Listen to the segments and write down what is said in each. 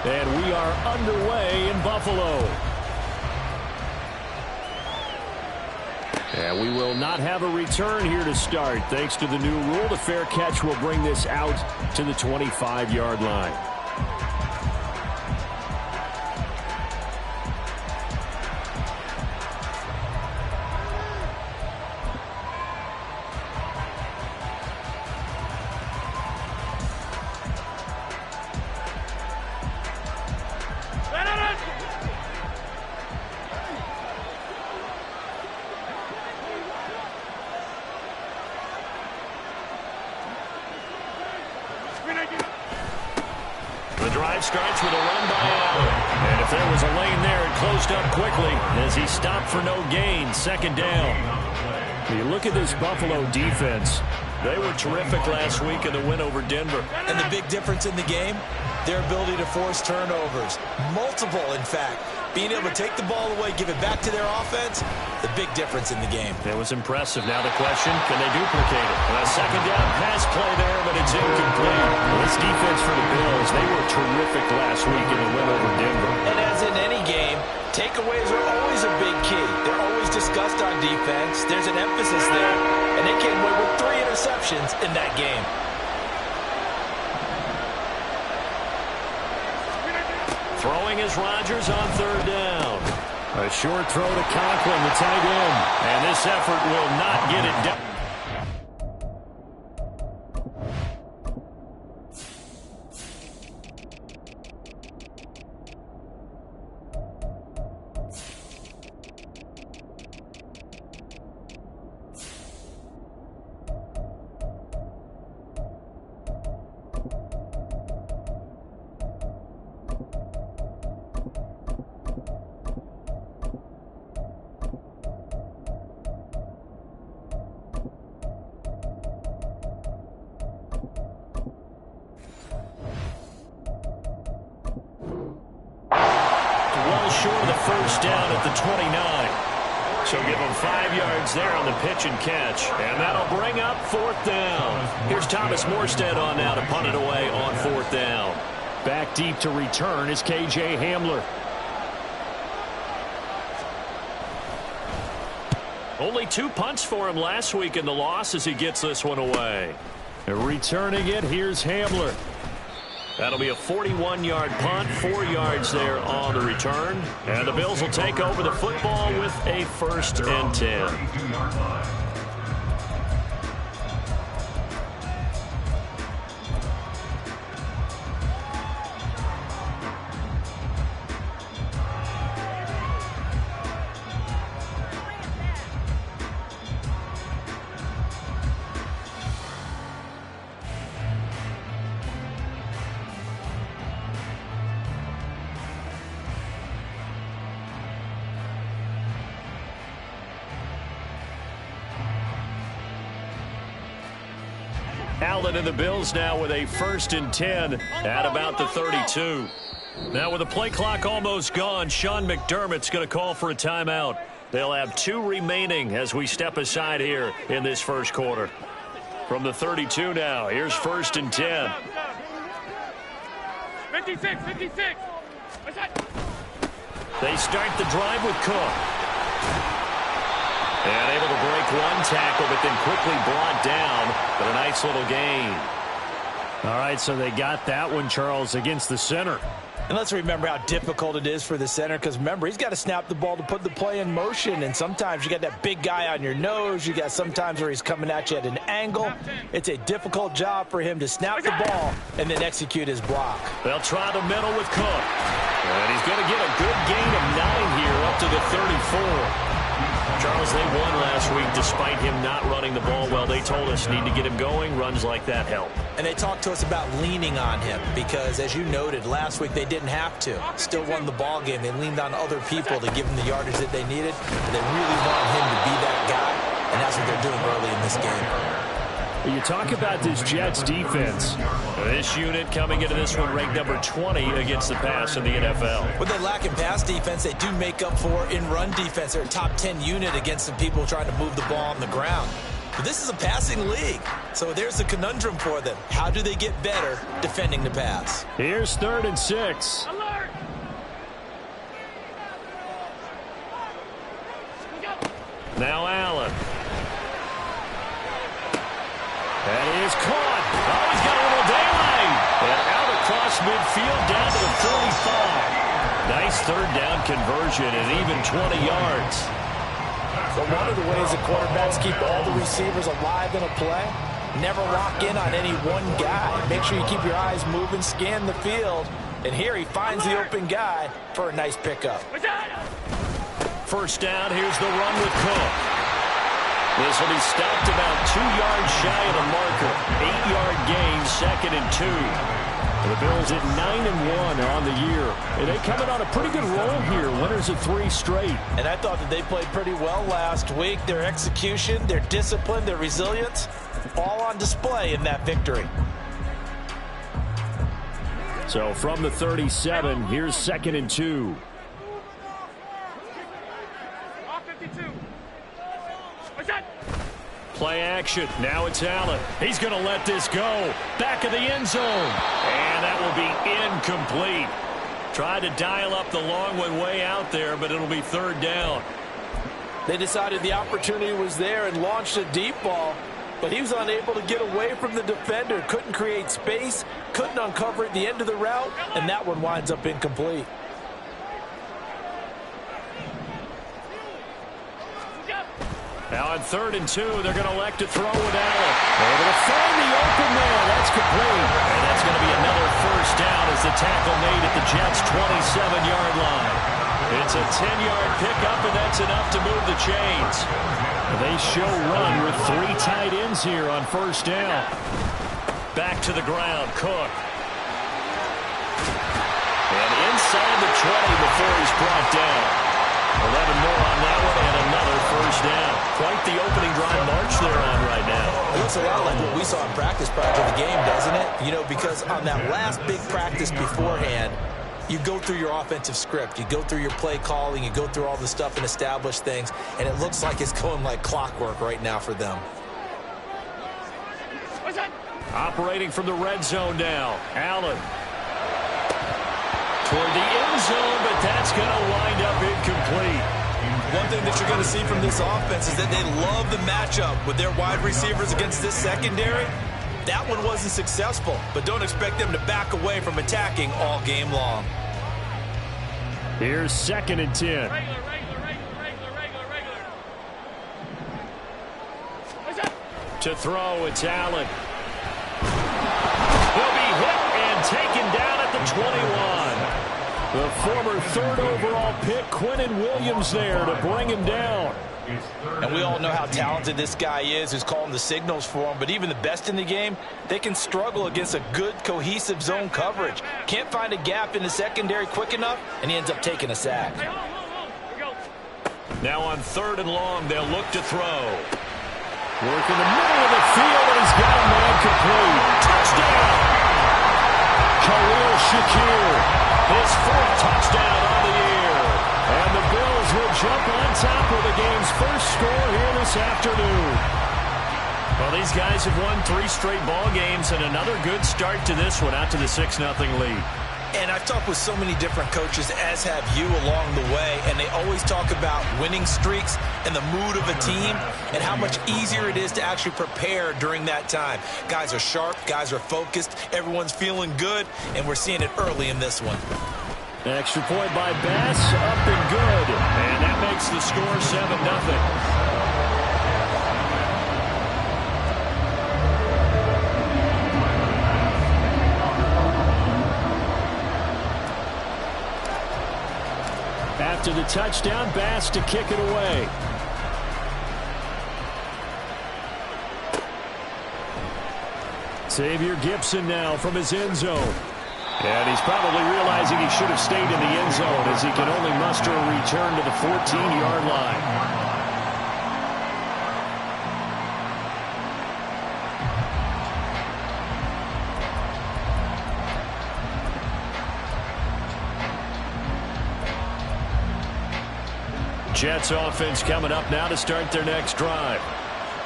And we are underway in Buffalo. And we will not have a return here to start. Thanks to the new rule, the fair catch will bring this out to the 25-yard line. The drive starts with a run by Allen. And if there was a lane there, it closed up quickly as he stopped for no gain. Second down. You look at this Buffalo defense. They were terrific last week in the win over Denver. And the big difference in the game, their ability to force turnovers. Multiple, in fact. Being able to take the ball away, give it back to their offense, the big difference in the game. It was impressive. Now the question, can they duplicate it? And a second down pass play there, but it's incomplete. Well, this defense for the Bills, they were terrific last week in the win over Denver. And as in any game, takeaways are always a big key. They're always discussed on defense. There's an emphasis there, and they came away with 3 interceptions in that game. Throwing is Rodgers on third down. A short throw to Conklin, the tight end. And this effort will not get it done. Short of the first down at the 29. So give them 5 yards there on the pitch and catch. And that'll bring up fourth down. Here's Thomas Morstead on now to punt it away on fourth down. Back deep to return is K.J. Hamler. Only 2 punts for him last week in the loss as he gets this one away. Returning it, here's Hamler. That'll be a 41-yard punt, 4 yards there on the return. And the Bills will take over the football with a 1st and 10. Allen and the Bills now with a 1st and 10 at about the 32. Now with the play clock almost gone, Sean McDermott's going to call for a timeout. They'll have 2 remaining as we step aside here in this first quarter. From the 32 now, here's 1st and 10. 56, 56. They start the drive with Cook. And able to break one tackle, but then quickly brought down. But a nice little gain. All right, so they got that one, Charles, against the center. And let's remember how difficult it is for the center, because remember, he's got to snap the ball to put the play in motion. And sometimes you got that big guy on your nose. You got sometimes where he's coming at you at an angle. It's a difficult job for him to snap the ball and then execute his block. They'll try the middle with Cook. And he's going to get a good gain of 9 here up to the 34. Charles, they won last week despite him not running the ball well. They told us need to get him going. Runs like that help. And they talked to us about leaning on him because, as you noted, last week they didn't have to. Still won the ball game. They leaned on other people to give them the yardage that they needed. But they really want him to be that guy, and that's what they're doing early in this game. You talk about this Jets defense. This unit coming into this one ranked number 20 against the pass in the NFL. What they lack in pass defense, they do make up for in run defense. They're a top 10 unit against some people trying to move the ball on the ground. But this is a passing league, so there's a conundrum for them. How do they get better defending the pass? Here's 3rd and 6. Alert! Now Allen. And he is caught. Oh, he's got a little daylight. And out across midfield down to the 45. Nice 3rd down conversion and even 20 yards. So one of the ways that quarterbacks keep all the receivers alive in a play, never lock in on any one guy. Make sure you keep your eyes moving, scan the field. And here he finds the open guy for a nice pickup. First down, here's the run with Cook. This will be stopped about 2 yards shy of the marker. 8-yard gain, 2nd and 2. The Bills at 9-1 on the year. And they coming on a pretty good roll here. Winners of 3 straight. And I thought that they played pretty well last week. Their execution, their discipline, their resilience, all on display in that victory. So from the 37, here's 2nd and 2. Play action. Now it's Allen. He's going to let this go. Back of the end zone. And that will be incomplete. Tried to dial up the long one way out there, but it'll be 3rd down. They decided the opportunity was there and launched a deep ball, but he was unable to get away from the defender. Couldn't create space, couldn't uncover at the end of the route, and that one winds up incomplete. Now on 3rd and 2, they're going to elect to throw with Allen. Able to find the open man. That's complete. And that's going to be another 1st down as the tackle made at the Jets' 27-yard line. It's a 10-yard pickup, and that's enough to move the chains. They show run with 3 tight ends here on 1st down. Back to the ground, Cook. And inside the 20 before he's brought down. 11 more on that one, and another 1st down. Quite the opening drive march they're on right now. It looks a lot like what we saw in practice prior to the game, doesn't it? You know, because on that last big practice beforehand, you go through your offensive script. You go through your play calling. You go through all the stuff and establish things, and it looks like it's going like clockwork right now for them. Operating from the red zone now. Allen. Toward the end zone, but that's going to wind up incomplete. One thing that you're going to see from this offense is that they love the matchup with their wide receivers against this secondary. That one wasn't successful, but don't expect them to back away from attacking all game long. Here's 2nd and 10. To throw, it's Allen. He'll be hit and taken down at the 21. The former 3rd overall pick, Quentin Williams, there to bring him down. And we all know how talented this guy is, who's calling the signals for him. But even the best in the game, they can struggle against a good, cohesive zone coverage. Can't find a gap in the secondary quick enough, and he ends up taking a sack. Now on 3rd and long, they'll look to throw. Work in the middle of the field, and he's got a man complete. Touchdown! Khalil Shakir. His 4th touchdown on the year. And the Bills will jump on top of the game's first score here this afternoon. Well, these guys have won 3 straight ball games and another good start to this one out to the 6-0 lead. And I've talked with so many different coaches, as have you along the way, and they always talk about winning streaks and the mood of a team and how much easier it is to actually prepare during that time. Guys are sharp, guys are focused, everyone's feeling good, and we're seeing it early in this one. Extra point by Bass, up and good. And that makes the score 7-0. After the touchdown, Bass to kick it away. Xavier Gibson now from his end zone. And he's probably realizing he should have stayed in the end zone as he can only muster a return to the 14-yard line. Jets offense coming up now to start their next drive.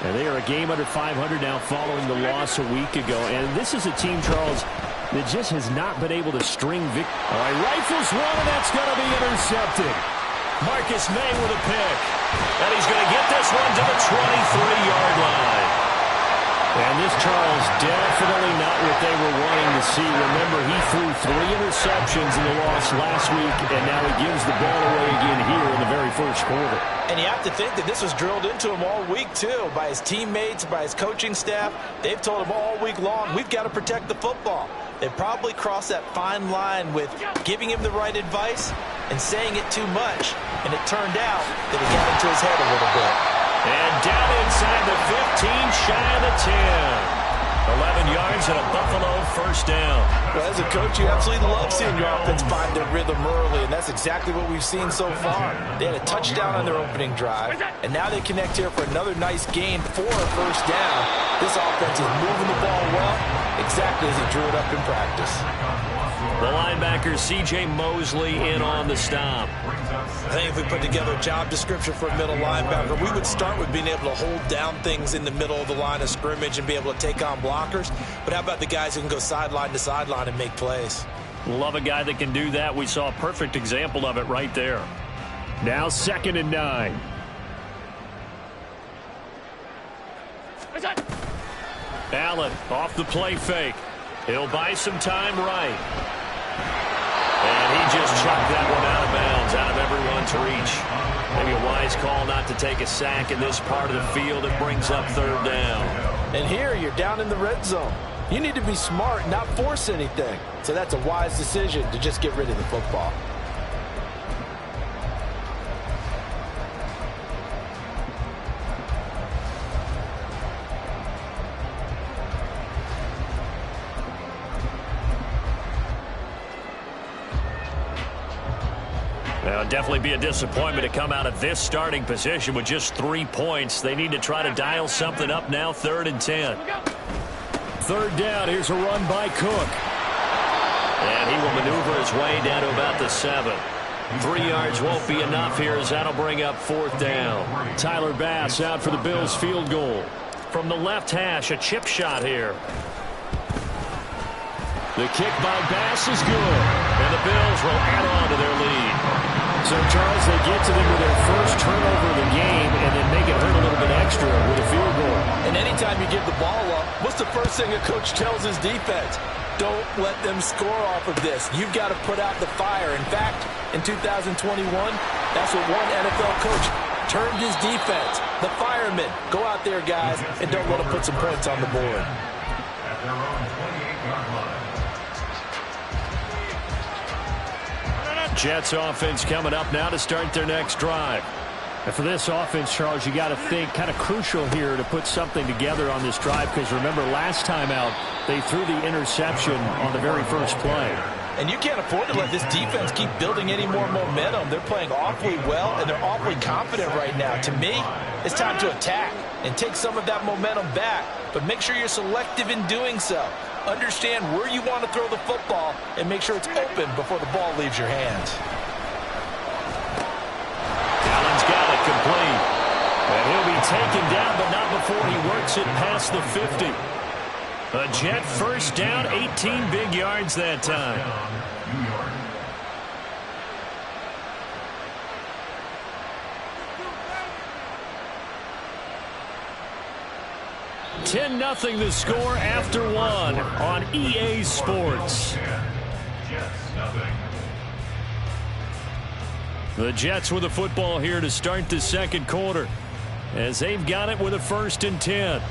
And they are a game under 500 now following the loss a week ago. And this is a team, Charles, that just has not been able to string victory. All right, rifles one, and that's going to be intercepted. Marcus May with a pick. And he's going to get this one to the 23-yard line. And this, Charles, definitely not what they were wanting to see. Remember, he threw 3 interceptions in the loss last week, and now he gives the ball away again here in the very first quarter. And you have to think that this was drilled into him all week, too, by his teammates, by his coaching staff. They've told him all week long, we've got to protect the football. They probably crossed that fine line with giving him the right advice and saying it too much, and it turned out that he got into his head a little bit. And down inside the 15, shy of the 10. 11 yards and a Buffalo first down. Well, as a coach, you absolutely love seeing your offense find their rhythm early, and that's exactly what we've seen so far. They had a touchdown on their opening drive, and now they connect here for another nice gain for a first down. This offense is moving the ball well, exactly as he drew it up in practice. The linebacker, C.J. Mosley, in on the stop. I think if we put together a job description for a middle linebacker, we would start with being able to hold down things in the middle of the line of scrimmage and be able to take on blockers. But how about the guys who can go sideline to sideline and make plays? Love a guy that can do that. We saw a perfect example of it right there. Now 2nd and 9. Allen off the play fake. He'll buy some time right. And he just chucked that one out of bounds, out of everyone's reach. Maybe a wise call not to take a sack in this part of the field. It brings up 3rd down. And here you're down in the red zone. You need to be smart, not force anything. So that's a wise decision to just get rid of the football. Now, it'd definitely be a disappointment to come out of this starting position with just 3 points. They need to try to dial something up now, 3rd and 10. 3rd down, here's a run by Cook. And he will maneuver his way down to about the 7. 3 yards won't be enough here as that'll bring up 4th down. Tyler Bass out for the Bills field goal. From the left hash, a chip shot here. The kick by Bass is good. And the Bills will add on to their lead. So, Charles, they get to them with their first turnover of the game and then make it hurt a little bit extra with a field goal. And anytime you give the ball up, what's the first thing a coach tells his defense? Don't let them score off of this. You've got to put out the fire. In fact, in 2021, that's what one NFL coach termed his defense. The firemen. Go out there, guys, and don't let them put some points on the board. Jets offense coming up now to start their next drive. And for this offense, Charles, you got to think kind of crucial here to put something together on this drive because remember last time out they threw the interception on the very first play. And you can't afford to let this defense keep building any more momentum. They're playing awfully well, and they're awfully confident right now. To me, it's time to attack and take some of that momentum back. But make sure you're selective in doing so. Understand where you want to throw the football and make sure it's open before the ball leaves your hands. Allen's got it complete. And he'll be taken down, but not before he works it past the 50. A Jet first down, 18 big yards that time. 10-0 the score after 1 on EA Sports. The Jets with the football here to start the second quarter as they've got it with a 1st and 10.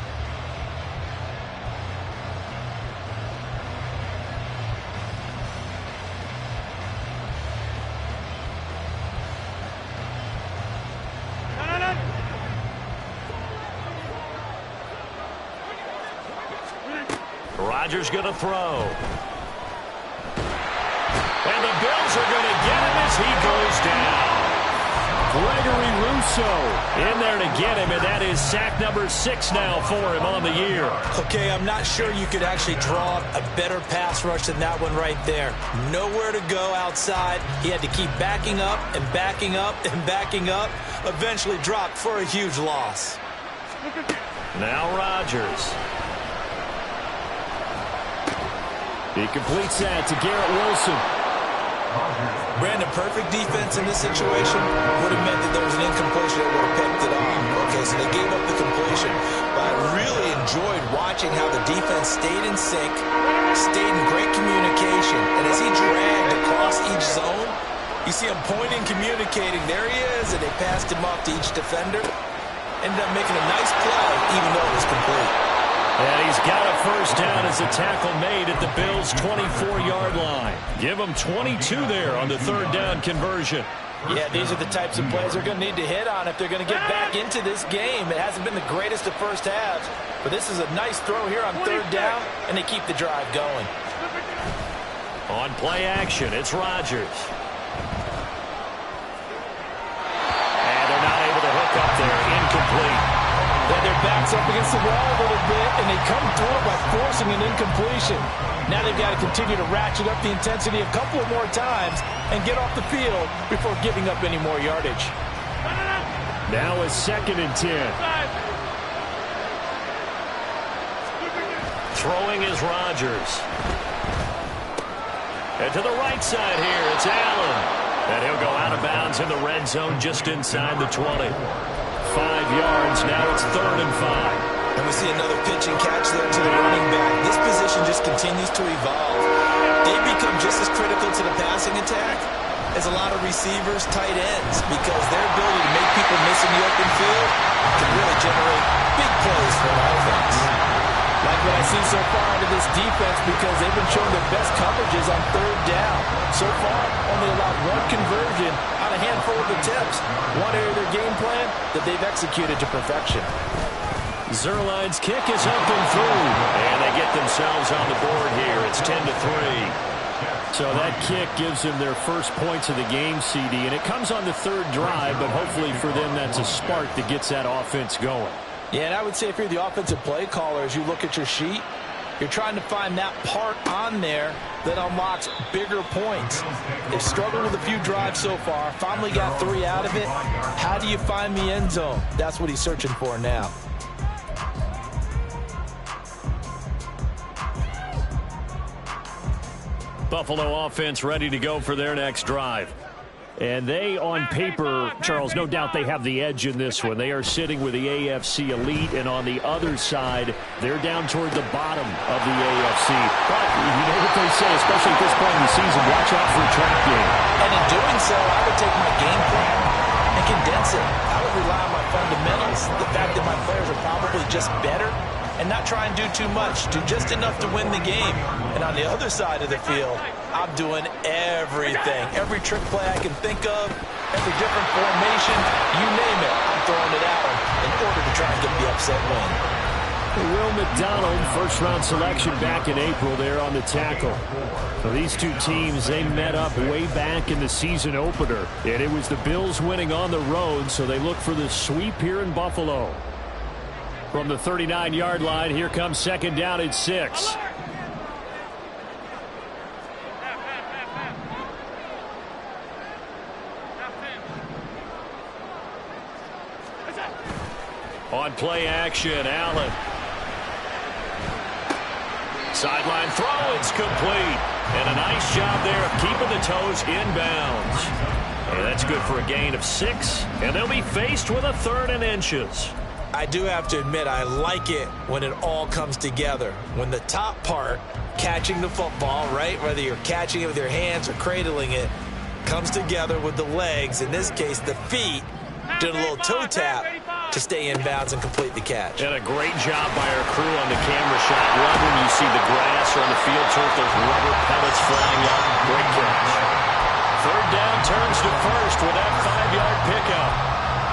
Rodgers going to throw. And the Bills are going to get him as he goes down. Gregory Rousseau in there to get him, and that is sack number 6 now for him on the year. Okay, I'm not sure you could actually draw a better pass rush than that one right there. Nowhere to go outside. He had to keep backing up and backing up and backing up. Eventually dropped for a huge loss. Now Rodgers. He completes that to Garrett Wilson. Brandon, perfect defense in this situation would have meant that there was an incompletion that would have picked it off. Okay, so they gave up the completion. But I really enjoyed watching how the defense stayed in sync, stayed in great communication. And as he dragged across each zone, you see him pointing, communicating. There he is, and they passed him off to each defender. Ended up making a nice play, even though it was complete. And he's got a first down as a tackle made at the Bills' 24-yard line. Give them 22 there on the third down conversion. Yeah, these are the types of plays they're going to need to hit on if they're going to get back into this game. It hasn't been the greatest of first halves, but this is a nice throw here on third down, and they keep the drive going. On play action, it's Rodgers. And they're not able to hook up there. Incomplete. Then their backs up against the wall a little bit, and they come through by forcing an incompletion. Now they've got to continue to ratchet up the intensity a couple of more times and get off the field before giving up any more yardage. Now a 2nd and 10. Throwing is Rodgers. And to the right side here, it's Allen. And he'll go out of bounds in the red zone just inside the 20. 5 yards, now it's 3rd and 5. And we see another pitch and catch there to the running back. This position just continues to evolve. They become just as critical to the passing attack as a lot of receivers, tight ends, because their ability to make people miss in the open field can really generate big plays for an offense. Like what I see so far out of this defense, because they've been showing their best coverages on third down. So far, only allowed one conversion on a handful of attempts. One area of their game plan that they've executed to perfection. Zerline's kick is up and through. And they get themselves on the board here. It's 10-3. So that kick gives them their first points of the game, CD. And it comes on the third drive, but hopefully for them that's a spark that gets that offense going. Yeah, and I would say if you're the offensive play caller, as you look at your sheet, you're trying to find that part on there that unlocks bigger points. They've struggled with a few drives so far, finally got 3 out of it. How do you find the end zone? That's what he's searching for now. Buffalo offense ready to go for their next drive. And they, on paper, Charles, no doubt they have the edge in this one. They are sitting with the AFC elite, and on the other side, they're down toward the bottom of the AFC. But you know what they say, especially at this point in the season, watch out for a trap game. And in doing so, I would take my game plan and condense it. I would rely on my fundamentals, the fact that my players are probably just better, and not try and do too much, do just enough to win the game. And on the other side of the field, I'm doing everything. Every trick play I can think of, every different formation, you name it, I'm throwing it at them in order to try and get the upset win. Will McDonald, first-round selection back in April there on the tackle. So these two teams, they met up way back in the season opener. And it was the Bills winning on the road, so they look for the sweep here in Buffalo. From the 39-yard line, here comes 2nd down at 6. On play action, Allen. Sideline throw, it's complete. And a nice job there of keeping the toes inbounds. And that's good for a gain of 6. And they'll be faced with a 3rd and inches. I do have to admit, I like it when it all comes together. When the top part, catching the football, right, whether you're catching it with your hands or cradling it, comes together with the legs, in this case the feet, doing a little toe tap to stay in bounds and complete the catch. And a great job by our crew on the camera shot. Love when you see the grass or on the field turf, those rubber pellets flying up. Great catch. 3rd down turns to first with that 5-yard pickup.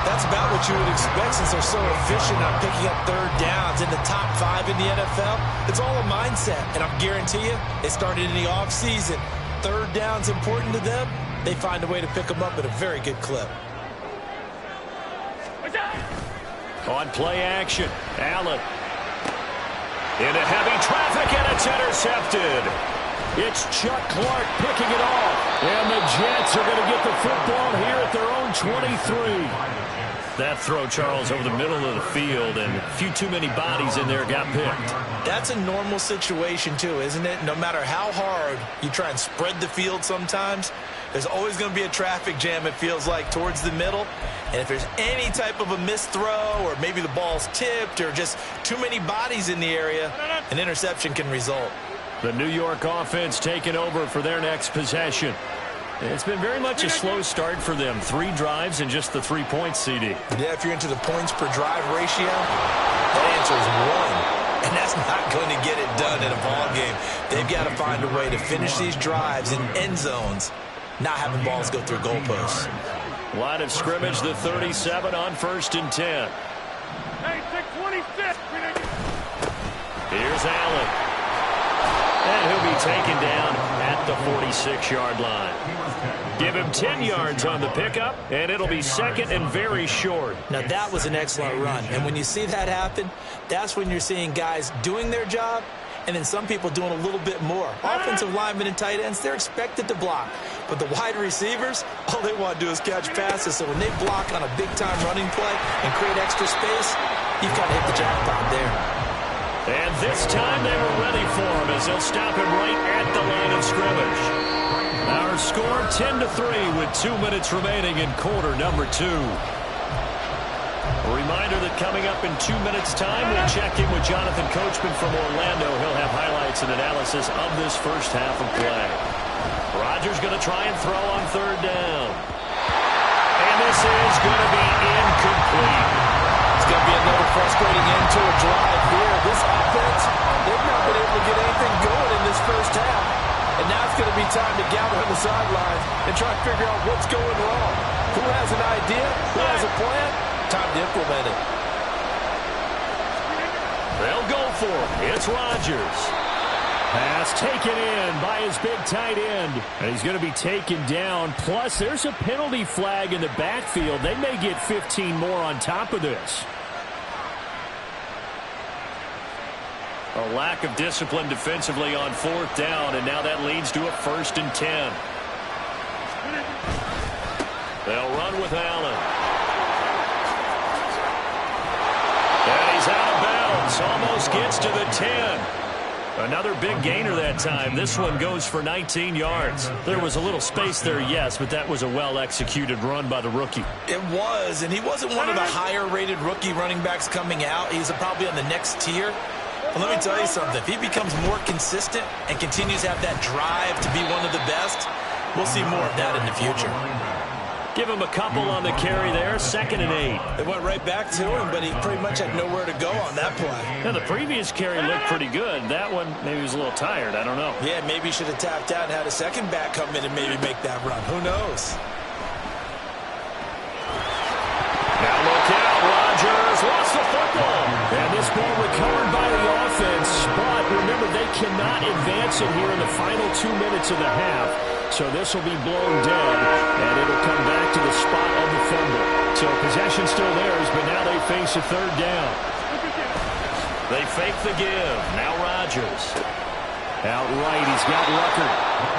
That's about what you would expect since they're so efficient on picking up 3rd downs in the top 5 in the NFL. It's all a mindset, and I'll guarantee you, it started in the offseason. 3rd down's important to them. They find a way to pick them up at a very good clip. On play action, Allen. Into heavy traffic, and it's intercepted. It's Chuck Clark picking it off. And the Jets are going to get the football here at their own 23. That throw, Charles, over the middle of the field, and a few too many bodies in there got picked. That's a normal situation, too, isn't it? No matter how hard you try and spread the field sometimes, there's always going to be a traffic jam, it feels like, towards the middle. And if there's any type of a missed throw or maybe the ball's tipped or just too many bodies in the area, an interception can result. The New York offense taking over for their next possession. It's been very much a slow start for them. 3 drives and just the 3 points, CD. Yeah, if you're into the points per drive ratio, that answer is 1. And that's not going to get it done in a ball game. They've got to find a way to finish these drives in end zones, not having balls go through goalposts. Line of scrimmage, the 37 on 1st and 10. Hey, 626. Here's Allen. And he'll be taken down at the 46-yard line. Give him 10 yards on the pickup, and it'll be second and very short. Now, that was an excellent run. And when you see that happen, that's when you're seeing guys doing their job and then some people doing a little bit more. Offensive linemen and tight ends, they're expected to block. But the wide receivers, all they want to do is catch passes. So when they block on a big-time running play and create extra space, you've got to hit the jackpot there. And this time they were ready for him as they'll stop him right at the line of scrimmage. Our score 10-3 with 2 minutes remaining in quarter number 2. A reminder that coming up in 2 minutes' time, we'll check in with Jonathan Coachman from Orlando. He'll have highlights and analysis of this first half of play. Rodgers going to try and throw on 3rd down. And this is going to be incomplete. It's going to be another frustrating end to a drive here. This offense, they've not been able to get anything going in this first half. And now it's going to be time to gather on the sidelines and try to figure out what's going wrong. Who has an idea? Who has a plan? Time to implement it. They'll go for it. It's Rodgers. Pass taken in by his big tight end. And he's going to be taken down. Plus, there's a penalty flag in the backfield. They may get 15 more on top of this. A lack of discipline defensively on 4th down, and now that leads to a 1st and 10. They'll run with Allen. And he's out of bounds. Almost gets to the 10. Another big gainer that time. This one goes for 19 yards. There was a little space there, yes, but that was a well-executed run by the rookie. It was, and he wasn't one of the higher-rated rookie running backs coming out. He's probably on the next tier. But let me tell you something. If he becomes more consistent and continues to have that drive to be one of the best, we'll see more of that in the future. Give him a couple on the carry there, 2nd and 8. They went right back to him, but he pretty much had nowhere to go on that play. Now, the previous carry looked pretty good. That one, maybe he was a little tired. I don't know. Yeah, maybe he should have tapped out and had a second back come in and maybe make that run. Who knows? Now look out, Rodgers lost the football. And this ball recovered by the offense. But remember, they cannot advance it here in the final 2 minutes of the half. So this will be blown dead, and it'll come back to the spot of the fumble. So possession still theirs, but now they face a 3rd down. They fake the give. Now Rodgers. Outright, he's got Rucker.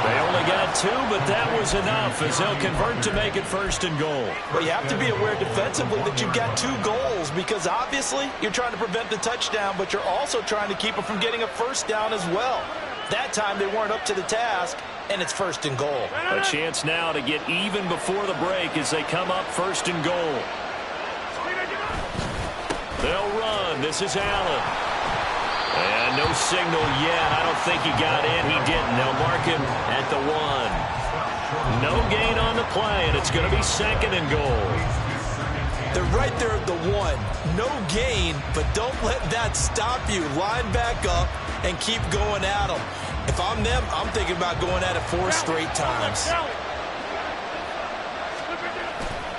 They only got 2, but that was enough as they'll convert to make it 1st and goal. Well, you have to be aware defensively that you've got 2 goals because obviously you're trying to prevent the touchdown, but you're also trying to keep it from getting a 1st down as well. That time they weren't up to the task, and it's 1st and goal. A chance now to get even before the break as they come up 1st and goal. They'll run. This is Allen. And no signal yet. I don't think he got in. He didn't. They'll mark him at the 1. No gain on the play, and it's going to be 2nd and goal. They're right there at the 1. No gain, but don't let that stop you. Line back up and keep going at them. If I'm them, I'm thinking about going at it 4 straight times.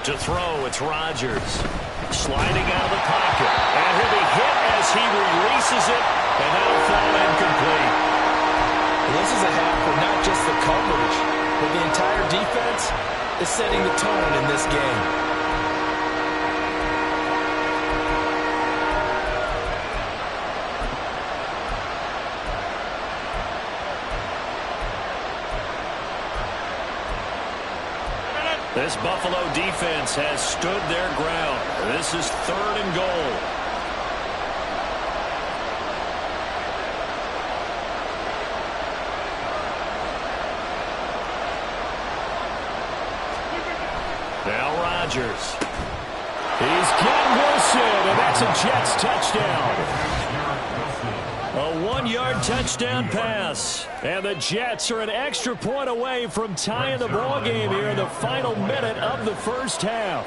To throw, it's Rodgers. Sliding out of the pocket. And he'll be hit as he releases it, and that'll fall incomplete. This is a half where not just the coverage, but the entire defense is setting the tone in this game. This Buffalo defense has stood their ground. This is 3rd and goal. Now Rodgers. He's got Wilson, and that's a Jets touchdown. A 1-yard touchdown pass. And the Jets are an extra point away from tying the ball game here in the final minute of the first half.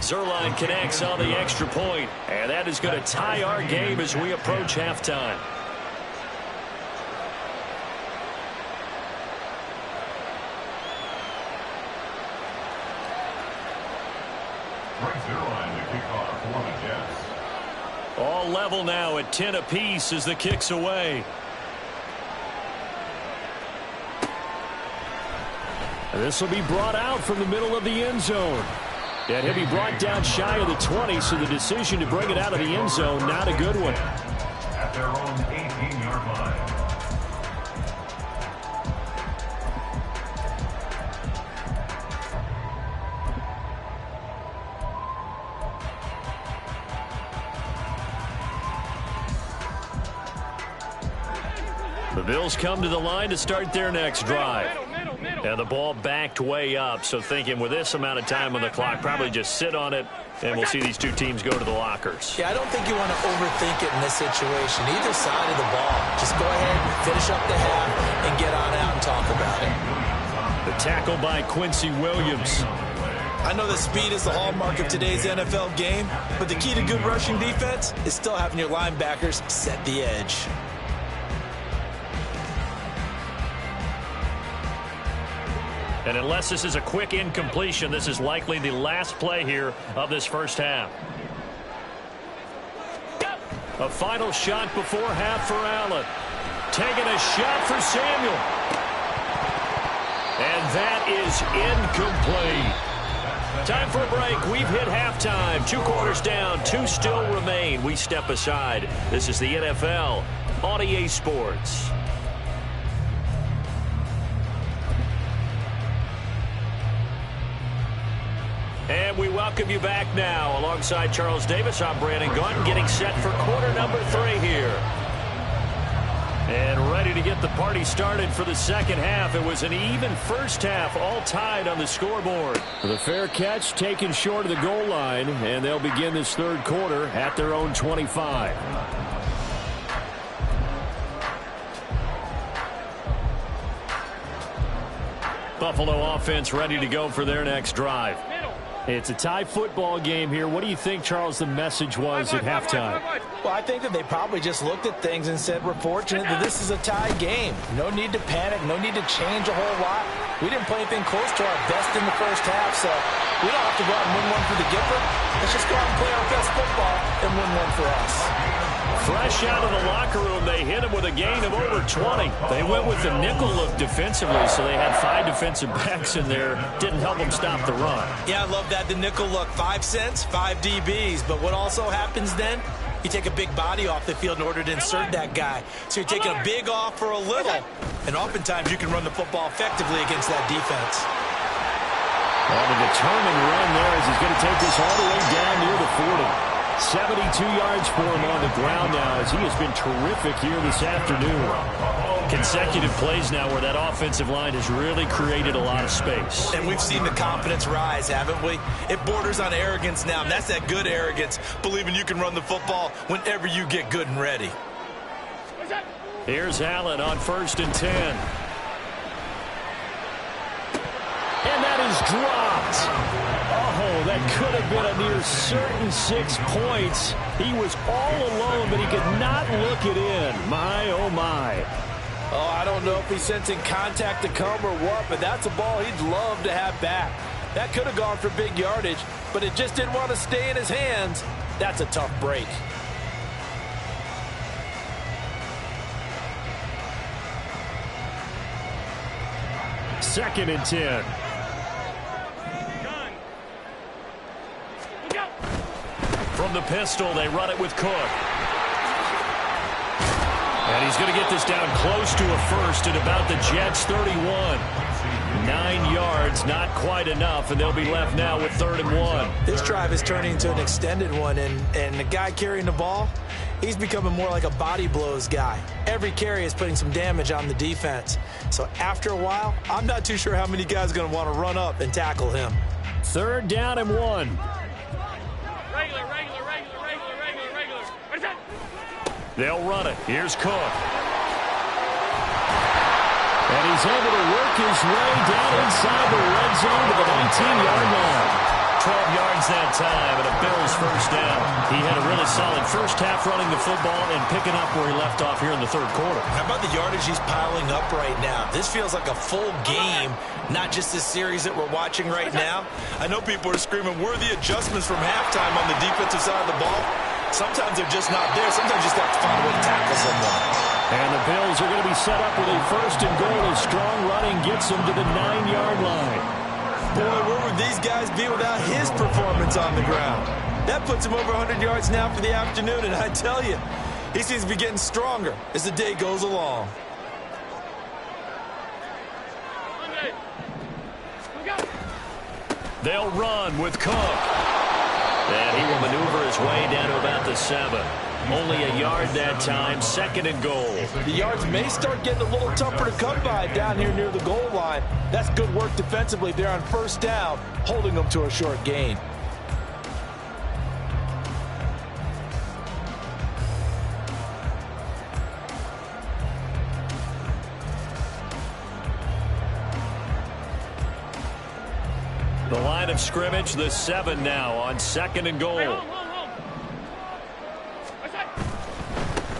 Zerline connects on the extra point, and that is going to tie our game as we approach halftime. All level now at 10 apiece as the kick's away. This will be brought out from the middle of the end zone. And he'll be brought down shy of the 20, so the decision to bring it out of the end zone, not a good one. At their own 18-yard line. The Bills come to the line to start their next drive. And the ball backed way up, so thinking with this amount of time on the clock, probably just sit on it, and we'll see these two teams go to the lockers. Yeah, I don't think you want to overthink it in this situation. Either side of the ball. Just go ahead, finish up the half, and get on out and talk about it. The tackle by Quincy Williams. I know that speed is the hallmark of today's NFL game, but the key to good rushing defense is still having your linebackers set the edge. And unless this is a quick incompletion, this is likely the last play here of this first half. A final shot before half for Allen. Taking a shot for Samuel. And that is incomplete. Time for a break. We've hit halftime. 2 quarters down. 2 still remain. We step aside. This is the NFL on EA Sports. And we welcome you back now. Alongside Charles Davis, I'm Brandon Gaunton, getting set for quarter number 3 here. And ready to get the party started for the second half. It was an even first half, all tied on the scoreboard. The fair catch taken short of the goal line, and they'll begin this third quarter at their own 25. Buffalo offense ready to go for their next drive. It's a tie football game here. What do you think, Charles, the message was at halftime? Well, I think that they probably just looked at things and said, we're fortunate that this is a tie game. No need to panic. No need to change a whole lot. We didn't play anything close to our best in the first half, so we don't have to go out and win one for the Gipper. Let's just go out and play our best football and win one for us. Fresh out of the locker room, they hit him with a gain of over 20. They went with the nickel look defensively, so they had 5 defensive backs in there. Didn't help them stop the run. Yeah, I love that, the nickel look. 5 cents, 5 DBs. But what also happens then? You take a big body off the field in order to insert that guy. So you're taking a big off for a little. And oftentimes you can run the football effectively against that defense. Well, the determined run there as he's going to take this all the way down near the 40. 72 yards for him on the ground now as he has been terrific here this afternoon. Consecutive plays now where that offensive line has really created a lot of space. And we've seen the confidence rise, haven't we? It borders on arrogance now, and that's that good arrogance, believing you can run the football whenever you get good and ready. Here's Allen on 1st and 10. And that is dropped. Oh, that could have been a near certain 6 points. He was all alone, but he could not look it in. My, oh, my. Oh, I don't know if he's sensing contact to come or what, but that's a ball he'd love to have back. That could have gone for big yardage, but it just didn't want to stay in his hands. That's a tough break. Second and 10. From the pistol, they run it with Cook. And he's going to get this down close to a first at about the Jets' 31. 9 yards, not quite enough, and they'll be left now with 3rd and 1. This drive is turning into an extended one, and the guy carrying the ball, he's becoming more like a body blows guy. Every carry is putting some damage on the defense. So after a while, I'm not too sure how many guys are going to want to run up and tackle him. 3rd down and 1. Regular. What's that? They'll run it. Here's Cook. And he's able to work his way down inside the red zone to the 19-yard line. 12 yards that time, and a Bills first down. He had a really solid first half running the football and picking up where he left off here in the 3rd quarter. How about the yardage he's piling up right now? This feels like a full game, not just this series that we're watching right now. I know people are screaming, worthy adjustments from halftime on the defensive side of the ball. Sometimes they're just not there. Sometimes you just have to find a way to tackle someone. And the Bills are going to be set up with a 1st and goal as strong running gets them to the 9-yard line. Boy, where would these guys be without his performance on the ground? That puts him over 100 yards now for the afternoon, and I tell you, he seems to be getting stronger as the day goes along. They'll run with Cook. And he will maneuver his way down to about the 7. Only a yard that time, 2nd and goal. The yards may start getting a little tougher to come by down here near the goal line. That's good work defensively. They're on 1st down, holding them to a short gain. The line of scrimmage, the 7 now on 2nd and goal.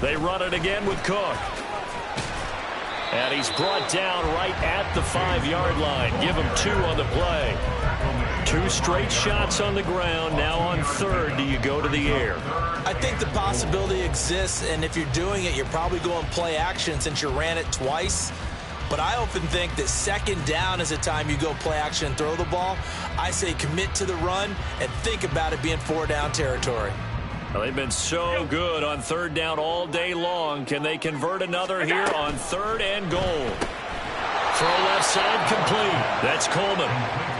They run it again with Cook. And he's brought down right at the 5-yard line. Give him 2 on the play. 2 straight shots on the ground. Now on 3rd, do you go to the air? I think the possibility exists, and if you're doing it, you're probably going play action since you ran it twice. But I often think that 2nd down is a time you go play action and throw the ball. I say commit to the run and think about it being 4-down territory. Well, they've been so good on 3rd down all day long. Can they convert another here on 3rd and goal? Throw left side complete. That's Coleman.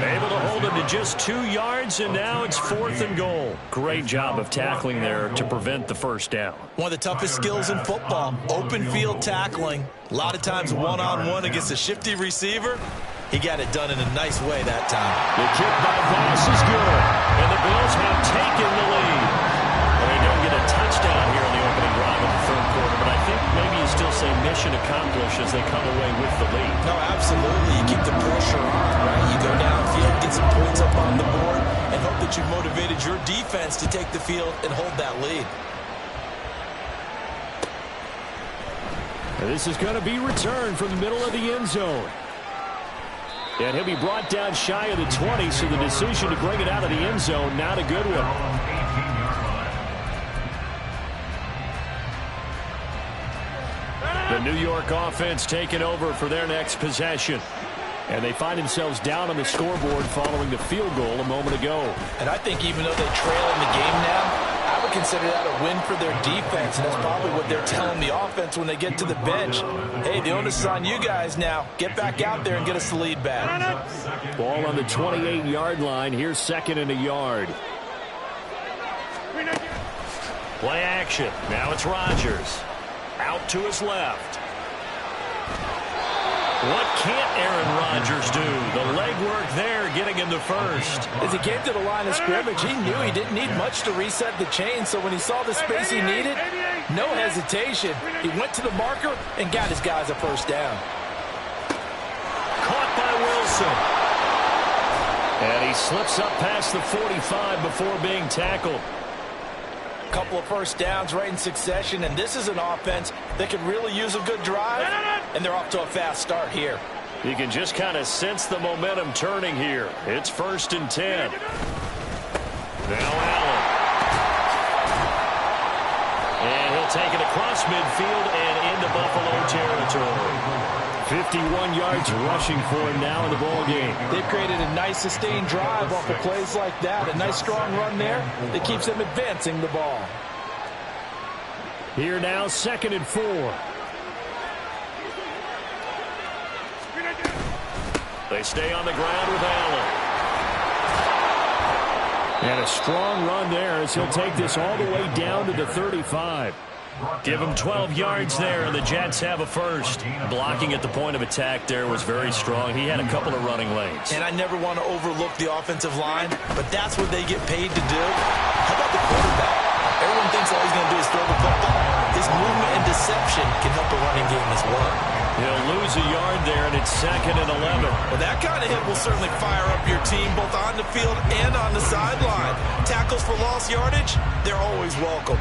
Able to hold him to just 2 yards, and now it's 4th and goal. Great job of tackling there to prevent the 1st down. One of the toughest skills in football, open field tackling. A lot of times one-on-one against a shifty receiver. He got it done in a nice way that time. The kick by Bass is good. And the Bills have taken the lead. They don't get a touchdown here in the opening drive of the 3rd quarter, but I think maybe you still say mission accomplished as they come away with the lead. No, absolutely. You keep the pressure on, right? You go downfield, get some points up on the board, and hope that you've motivated your defense to take the field and hold that lead. And this is going to be returned from the middle of the end zone. And he'll be brought down shy of the 20, so the decision to bring it out of the end zone, not a good one. The New York offense taking over for their next possession. And they find themselves down on the scoreboard following the field goal a moment ago. And I think even though they trail in the game now, I would consider that a win for their defense, and that's probably what they're telling the offense when they get to the bench. Hey, the onus is on you guys now. Get back out there and get us the lead back. Ball on the 28-yard line. Here's 2nd and a yard. Play action. Now it's Rodgers. Out to his left. What can't Aaron Rodgers do? The legwork there getting him the 1st. As he came to the line of scrimmage, he knew he didn't need much to reset the chain, so when he saw the space he needed, no hesitation. He went to the marker and got his guys a 1st down. Caught by Wilson. And he slips up past the 45 before being tackled. Couple of 1st downs right in succession, and this is an offense that could really use a good drive, and they're off to a fast start here. You can just kind of sense the momentum turning here. It's 1st and 10. Now Allen. And he'll take it across midfield and into Buffalo territory. 51 yards rushing for him now in the ball game. They've created a nice sustained drive off of plays like that. A nice strong run there that keeps them advancing the ball. Here now, 2nd and 4. They stay on the ground with Allen. And a strong run there as he'll take this all the way down to the 35. Give him 12 yards there, and the Jets have a first. Blocking at the point of attack there was very strong. He had a couple of running lanes. And I never want to overlook the offensive line, but that's what they get paid to do. How about the quarterback? Everyone thinks all he's going to do is throw the football. His movement and deception can help a running game as well. He'll lose a yard there, and it's 2nd and 11. Well, that kind of hit will certainly fire up your team, both on the field and on the sideline. Tackles for lost yardage, they're always welcome.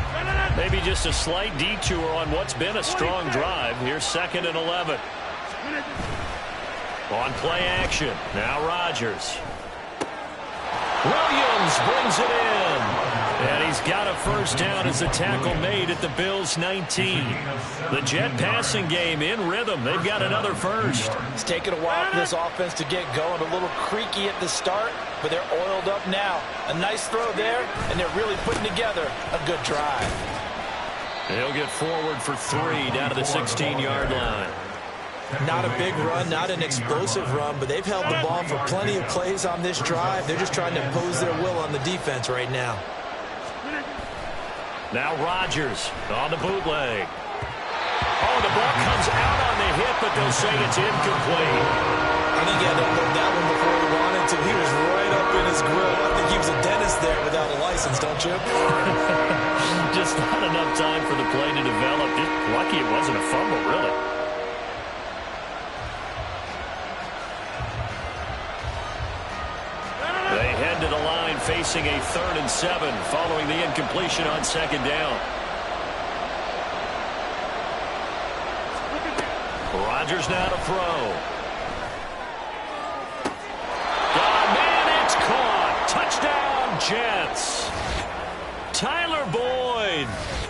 Maybe just a slight detour on what's been a strong drive. Here's 2nd and 11. On play action, now Rodgers. Williams brings it in. And he's got a first down as the tackle made at the Bills' 19. The Jet passing game in rhythm. They've got another first. It's taken a while for this offense to get going. A little creaky at the start, but they're oiled up now. A nice throw there, and they're really putting together a good drive. He'll get forward for 3 down to the 16-yard line. Not a big run, not an explosive run, but they've held the ball for plenty of plays on this drive. They're just trying to impose their will on the defense right now. Now Rodgers on the bootleg. Oh, the ball comes out on the hit, but they'll say it's incomplete. I think he had to unload that one before he wanted to. He was right up in his grill. I think he was a dentist there without a license, don't you? Just not enough time for the play to develop. Just lucky it wasn't a fumble, really. They head to the line facing a 3rd and 7 following the incompletion on 2nd down. Rodgers now to throw. Oh, man, it's caught. Touchdown, Jets. Tyler Boyd,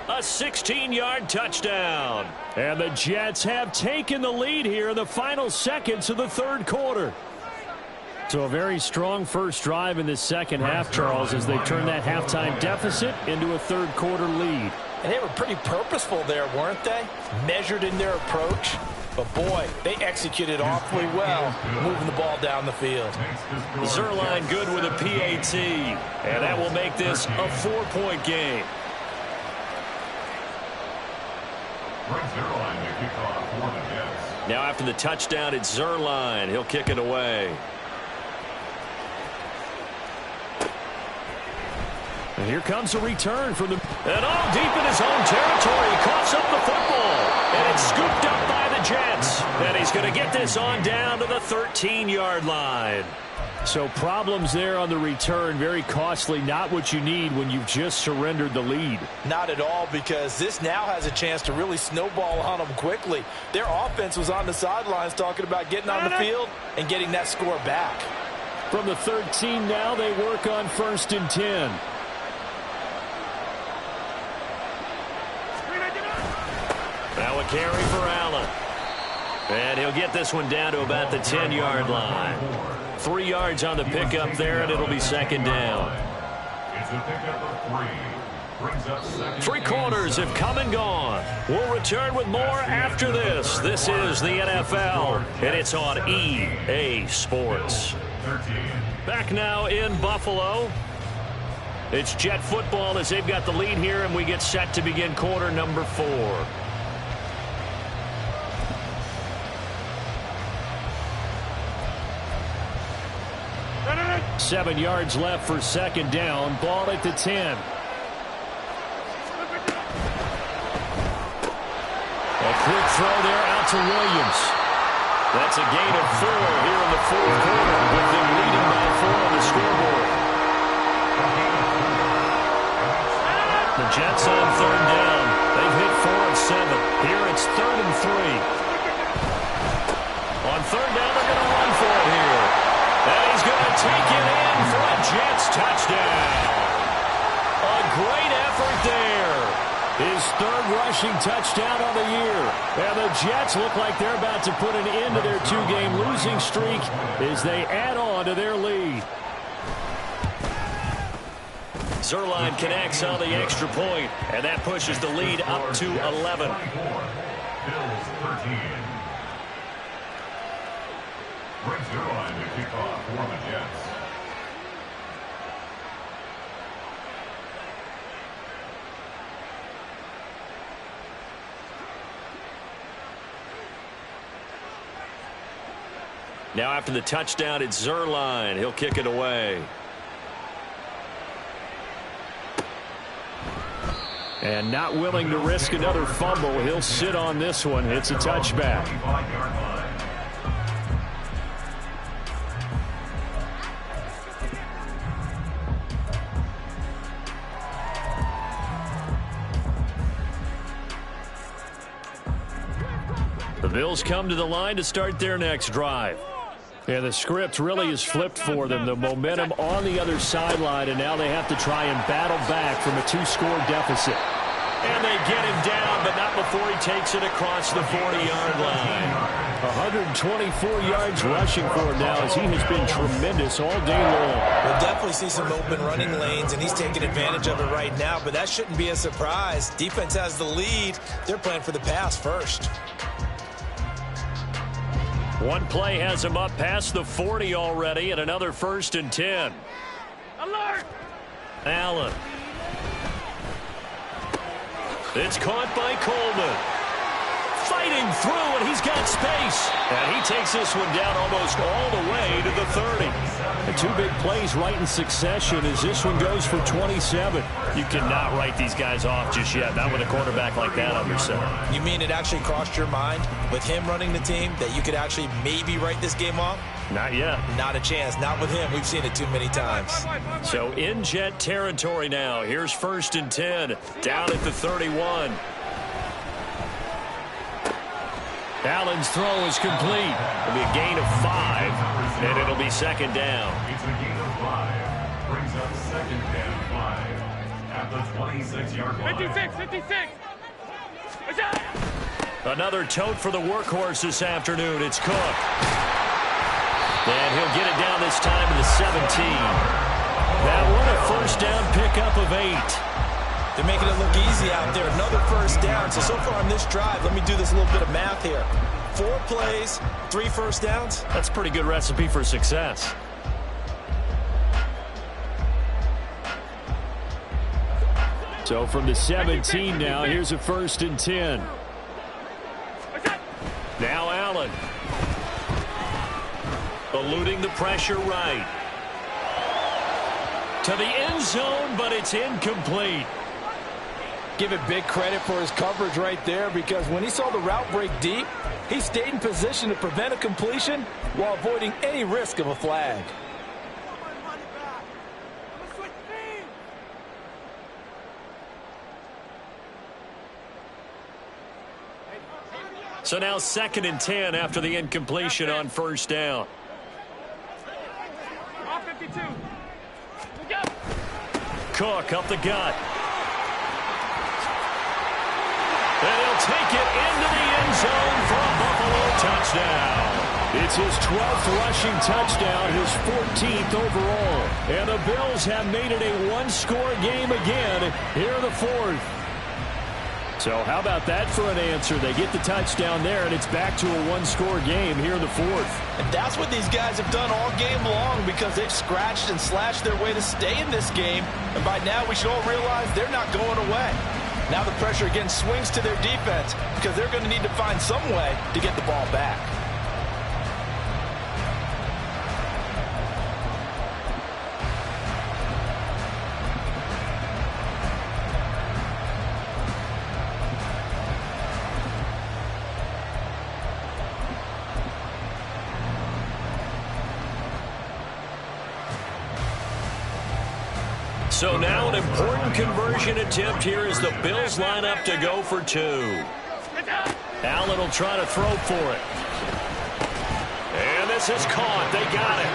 a 16-yard touchdown. And the Jets have taken the lead here in the final seconds of the 3rd quarter. So a very strong first drive in this second half, Charles, as they turn that halftime deficit into a 3rd quarter lead. And they were pretty purposeful there, weren't they? Measured in their approach. But, boy, they executed awfully well, moving the ball down the field. Zerline good with a PAT, and that will make this a 4-point game. Now after the touchdown, it's Zerline. He'll kick it away. And here comes a return from the... And all deep in his own territory. He coughs up the football. And it's scooped up by the Jets. And he's going to get this on down to the 13-yard line. So problems there on the return. Very costly. Not what you need when you've just surrendered the lead. Not at all, because this now has a chance to really snowball on them quickly. Their offense was on the sidelines talking about getting on the field and getting that score back. From the 13 now, they work on 1st and 10. Now a carry for Allen. And he'll get this one down to about the 10-yard line. 3 yards on the pickup there, and it'll be 2nd down. It's a pickup of 3. Brings up 2nd. 3 quarters have come and gone. We'll return with more after this. This is the NFL, and it's on EA Sports. Back now in Buffalo. It's Jet football as they've got the lead here, and we get set to begin quarter number 4. 7 yards left for 2nd down. Ball at the 10. A quick throw there out to Williams. That's a gain of 4 here in the 4th quarter, with them leading by 4 on the scoreboard. The Jets on 3rd down. They've hit 4 of 7. Here it's 3rd and 3. On 3rd down, they're going to run for it here. And he's going to take it in for a Jets touchdown. A great effort there. His 3rd rushing touchdown on the year. And the Jets look like they're about to put an end to their 2-game losing streak as they add on to their lead. Zerline connects on the extra point, and that pushes the lead up to 11. Bills 13. Brings it on to kick off for the Jets. Now after the touchdown, it's Zerline. He'll kick it away. And not willing to risk another fumble. He'll sit on this one. It's a touchback. The Bills come to the line to start their next drive. And the script really is flipped for them. The momentum on the other sideline, and now they have to try and battle back from a 2-score deficit. And they get him down, but not before he takes it across the 40-yard line. 124 yards rushing for him now, as he has been tremendous all day long. We'll definitely see some open running lanes, and he's taking advantage of it right now, but that shouldn't be a surprise. Defense has the lead. They're playing for the pass first. One play has him up past the 40 already, and another 1st and 10. Alert! Allen. It's caught by Coleman. Fighting through, and he's got space. And he takes this one down almost all the way to the 30. And 2 big plays right in succession as this one goes for 27. You cannot write these guys off just yet, not with a quarterback like that under center. You mean it actually crossed your mind with him running the team that you could actually maybe write this game off? Not yet. Not a chance. Not with him. We've seen it too many times. So in Jet territory now. Here's 1st and 10. Down at the 31. Allen's throw is complete. It'll be a gain of 5, and it'll be 2nd down. It's a gain of 5. Brings up 2nd and 5 at the 26-yard line. 56, 56. Another tote for the workhorse this afternoon. It's Cook. And he'll get it down this time to the 17. That one a 1st down pickup of 8. They're making it look easy out there. Another 1st down. So far on this drive, let me do this little bit of math here. 4 plays, 3 1st downs. That's a pretty good recipe for success. So from the 17 now, here's a 1st and 10. Now Allen. Eluding the pressure right. To the end zone, but it's incomplete. Give it big credit for his coverage right there, because when he saw the route break deep, he stayed in position to prevent a completion while avoiding any risk of a flag. So now 2nd and 10 after the incompletion on 1st down. Off 52. Cook up the gut. And he'll take it into the end zone for a Buffalo touchdown. It's his 12th rushing touchdown, his 14th overall. And the Bills have made it a 1-score game again here in the 4th. So how about that for an answer? They get the touchdown there, and it's back to a 1-score game here in the 4th. And that's what these guys have done all game long, because they've scratched and slashed their way to stay in this game. And by now, we should all realize they're not going away. Now the pressure again swings to their defense, because they're going to need to find some way to get the ball back. So now an important conversion attempt here as the Bills line up to go for 2. Allen will try to throw for it. And this is caught. They got it.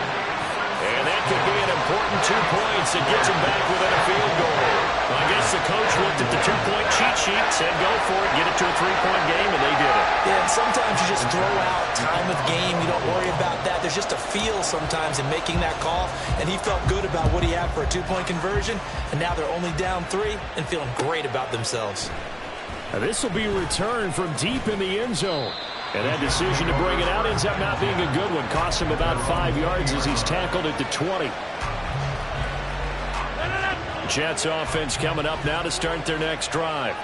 And that could be an important 2 points. It gets them back within a field goal. Well, I guess the coach looked at the 2-point cheat sheet, said go for it, get it to a 3-point game, and they did it. Yeah, and sometimes you just throw out time of game. You don't worry about that. There's just a feel sometimes in making that call, and he felt good about what he had for a 2-point conversion, and now they're only down 3 and feeling great about themselves. Now this will be returned from deep in the end zone. And that decision to bring it out ends up not being a good one. Costs him about 5 yards as he's tackled at the 20. Jets offense coming up now to start their next drive.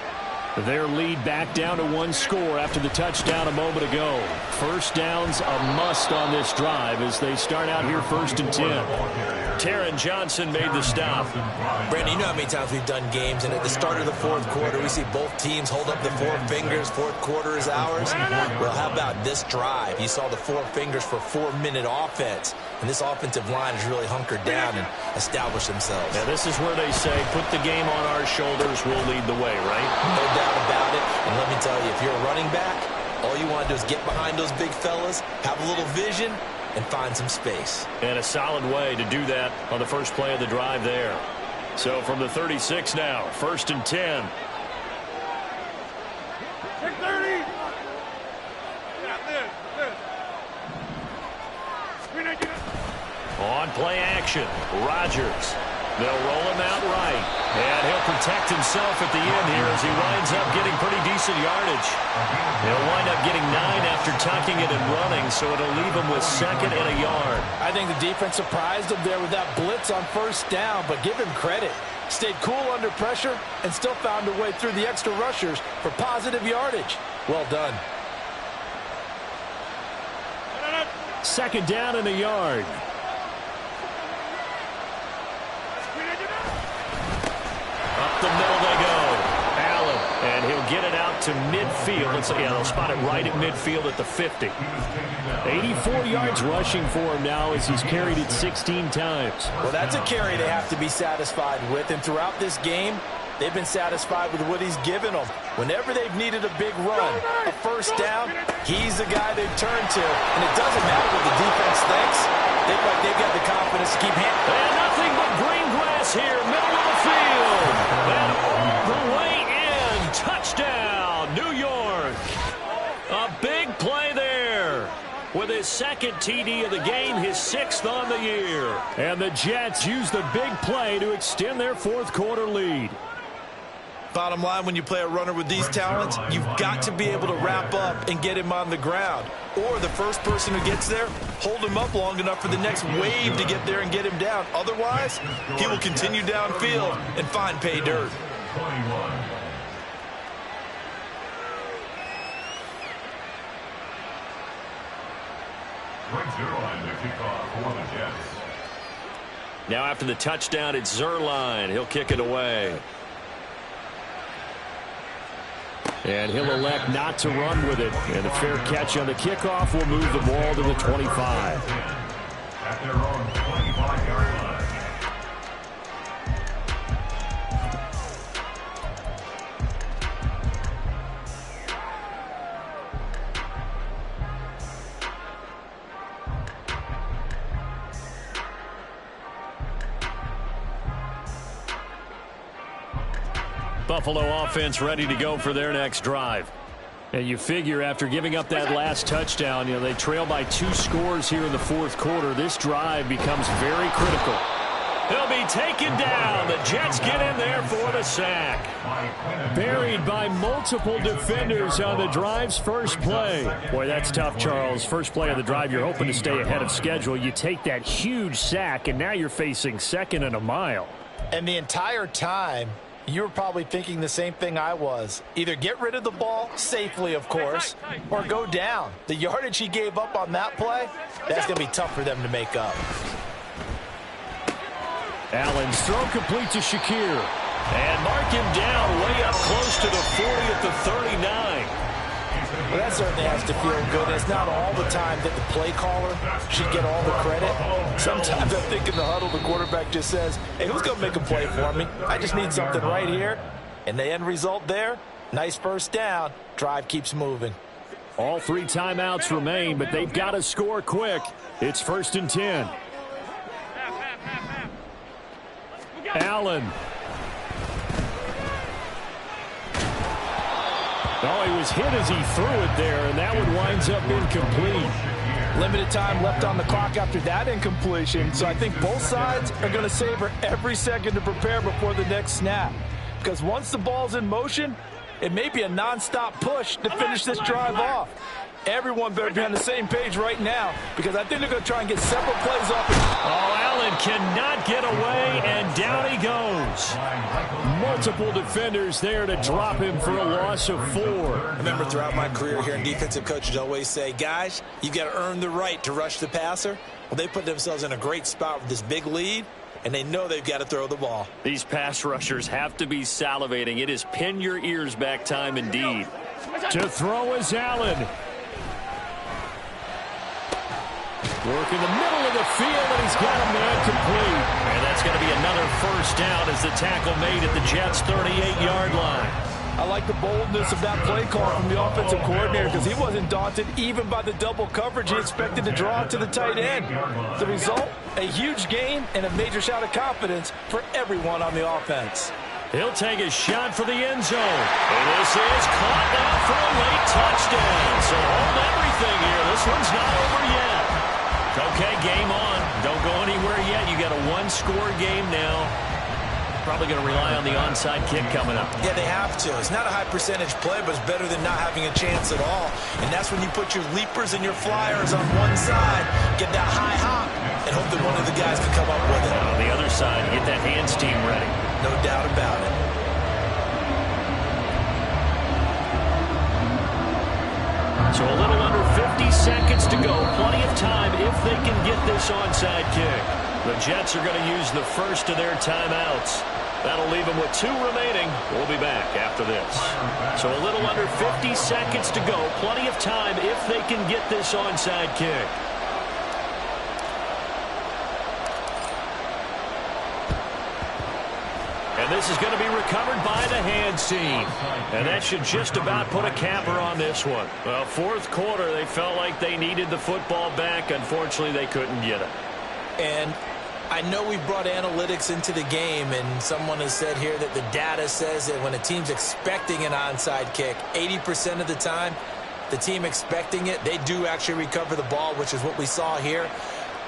Their lead back down to 1 score after the touchdown a moment ago. First down's a must on this drive as they start out here 1st and 10. Taron Johnson made the stop. Brandon, you know how many times we've done games, and at the start of the 4th quarter, we see both teams hold up the 4 fingers. 4th quarter is ours. Well, how about this drive? You saw the 4 fingers for 4-minute offense, and this offensive line has really hunkered down and established themselves. Now, this is where they say, put the game on our shoulders, we'll lead the way, right? No doubt about it. And let me tell you, if you're a running back, all you want to do is get behind those big fellas, have a little vision, and find some space. And a solid way to do that on the first play of the drive there. So from the 36 now, 1st and 10. 30. On play action, Rodgers. They'll roll him out right. And he'll protect himself at the end here as he winds up getting pretty decent yardage. He'll wind up getting 9 after tucking it and running, so it'll leave him with 2nd and a yard. I think the defense surprised him there with that blitz on 1st down, but give him credit. Stayed cool under pressure and still found a way through the extra rushers for positive yardage. Well done. 2nd down and a yard. Up the middle they go. Allen, and he'll get it out to midfield. They'll spot it right at midfield at the 50. 84 yards rushing for him now as he's carried it 16 times. Well, that's a carry they have to be satisfied with, and throughout this game, they've been satisfied with what he's given them. Whenever they've needed a big run, a 1st down, he's the guy they've turned to. And it doesn't matter what the defense thinks. They look like they've got the confidence to keep handling. And nothing but green grass here, middle of the field. And all the way in. Touchdown, New York. A big play there. With his 2nd TD of the game, his 6th on the year. And the Jets use the big play to extend their 4th quarter lead. Bottom line, when you play a runner with these talents, you've got to be able to wrap up and get him on the ground. Or the first person who gets there, hold him up long enough for the next wave to get there and get him down. Otherwise, he will continue downfield and find pay dirt. 21. Zerline to kick off for the Jets. Now after the touchdown, it's Zerline. He'll kick it away. And he'll elect not to run with it. And a fair catch on the kickoff will move the ball to the 25. At their own 25-yard line. Buffalo offense ready to go for their next drive. And you figure after giving up that last touchdown, they trail by 2 scores here in the 4th quarter. This drive becomes very critical. He'll be taken down. The Jets get in there for the sack. Buried by multiple defenders on the drive's first play. Boy, that's tough, Charles. First play of the drive, you're hoping to stay ahead of schedule. You take that huge sack, and now you're facing 2nd and a mile. And the entire time, you were probably thinking the same thing I was. Either get rid of the ball, safely of course, or go down. The yardage he gave up on that play, that's going to be tough for them to make up. Allen's throw complete to Shakir. And mark him down way up close to the 40 at the 39. Well, that certainly has to feel good. It's not all the time that the play caller should get all the credit. Sometimes I think in the huddle, the quarterback just says, hey, who's going to make a play for me? I just need something right here. And the end result there, nice 1st down. Drive keeps moving. All 3 timeouts remain, but they've got to score quick. It's 1st and 10. Allen. Oh, he was hit as he threw it there, and that one winds up incomplete. Limited time left on the clock after that incompletion, so I think both sides are going to savor every second to prepare before the next snap. Because once the ball's in motion, It may be a nonstop push to finish this drive off. Everyone better be on the same page right now because I think they're going to try and get several plays off. Oh, Allen cannot get away, and down he goes. Multiple defenders there to drop him for a loss of 4. I remember throughout my career here in defensive coaches always say, guys, you've got to earn the right to rush the passer. Well, they put themselves in a great spot with this big lead, and they know they've got to throw the ball. These pass rushers have to be salivating. It is pin your ears back time indeed. To throw is Allen. Work in the middle of the field, and he's got a man complete. And that's going to be another first down as the tackle made at the Jets' 38-yard line. I like the boldness of that play call from the offensive coordinator because he wasn't daunted even by the double coverage he expected to draw to the tight end. The result, a huge gain and a major shot of confidence for everyone on the offense. He'll take a shot for the end zone. And this is caught now for a late touchdown. So hold everything here. This one's not over yet. Okay, game on. Don't go anywhere yet. You got a one-score game now. Probably going to rely on the onside kick coming up. Yeah, they have to. It's not a high-percentage play, but it's better than not having a chance at all. And that's when you put your leapers and your flyers on one side, get that high hop, and hope that one of the guys can come up with it. On the other side, get that hands team ready. No doubt about it. So a little under 50 seconds to go. Plenty of time if they can get this onside kick. The Jets are going to use the first of their timeouts. That'll leave them with 2 remaining. We'll be back after this. So a little under 50 seconds to go. Plenty of time if they can get this onside kick. And this is going to be recovered by the hands team. And that should just about put a capper on this one. Well, fourth quarter, they felt like they needed the football back. Unfortunately, they couldn't get it. And I know we brought analytics into the game, and someone has said here that the data says that when a team's expecting an onside kick, 80% of the time, the team expecting it, they do actually recover the ball, which is what we saw here.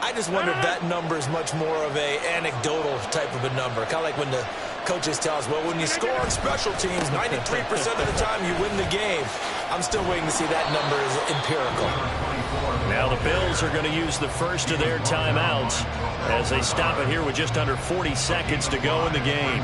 I just wonder if that number is much more of a anecdotal type of a number. Kind of like when the coaches tell us, well, when you score on special teams, 93% of the time you win the game. I'm still waiting to see that number is empirical. Now the Bills are going to use the first of their timeouts as they stop it here with just under 40 seconds to go in the game.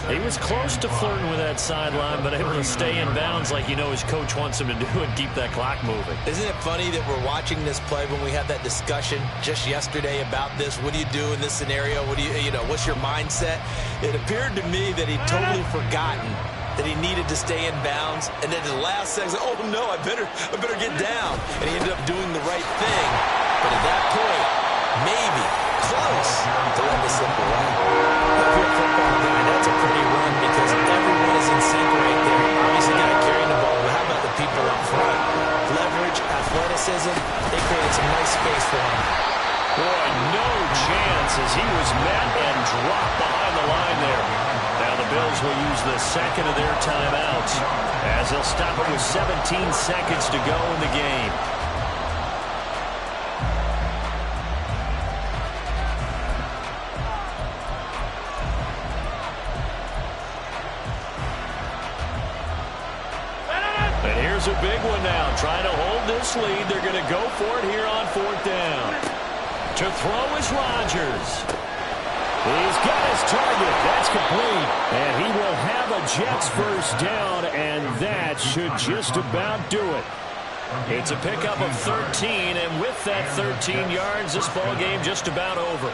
He was close to flirting with that sideline, but able to stay in bounds like you know his coach wants him to do and keep that clock moving. Isn't it funny that we're watching this play when we had that discussion just yesterday about this? What do you do in this scenario? What do you know, what's your mindset? It appeared to me that he'd totally forgotten that he needed to stay in bounds, and then the last second, oh no, I better get down. And he ended up doing the right thing. But at that point, maybe close to let the slip away. If you're a football guy, that's a pretty run because everyone is in sync right there. Obviously, got to carry the ball. But how about the people up front? Leverage, athleticism, they created some nice space for him. Boy, no chance as he was met and dropped behind the line there. Now the Bills will use the second of their timeouts as they'll stop it with 17 seconds to go in the game. And here's a big one now. Trying to hold this lead. They're going to go for it here on fourth down. To throw is Rodgers. He's got his target. That's complete. And he will have a Jets first down, and that should just about do it. It's a pickup of 13, and with that 13 yards, this ball game just about over.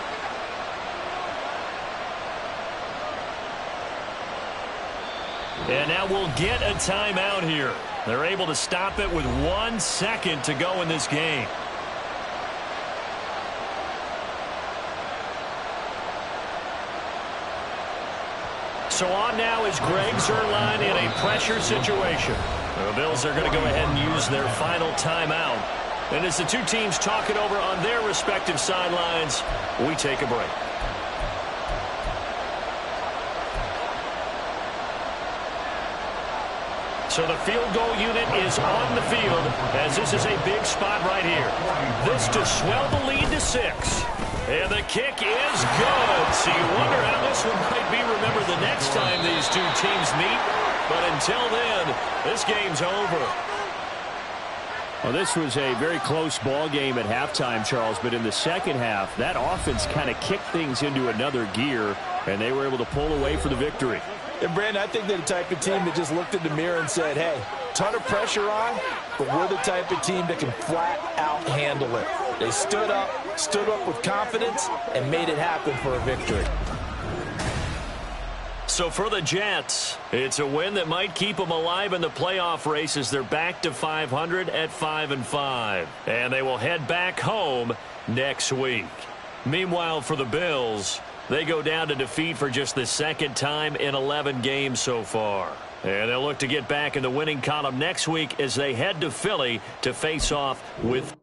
And now we'll get a timeout here. They're able to stop it with 1 second to go in this game. So on now is Greg Zuerlein in a pressure situation. The Bills are going to go ahead and use their final timeout. And as the two teams talk it over on their respective sidelines, we take a break. So the field goal unit is on the field as this is a big spot right here. This to swell the lead to 6. And the kick is good. So you wonder how this one might be remembered the next time these two teams meet. But until then, this game's over. Well, this was a very close ball game at halftime, Charles, but in the second half, that offense kind of kicked things into another gear, and they were able to pull away for the victory. And, Brandon, I think they're the type of team that just looked in the mirror and said, hey, ton of pressure on, but we're the type of team that can flat out handle it. They stood up with confidence, and made it happen for a victory. So for the Jets, it's a win that might keep them alive in the playoff race as they're back to 500 at 5-5. And they will head back home next week. Meanwhile, for the Bills, they go down to defeat for just the second time in 11 games so far. And they'll look to get back in the winning column next week as they head to Philly to face off with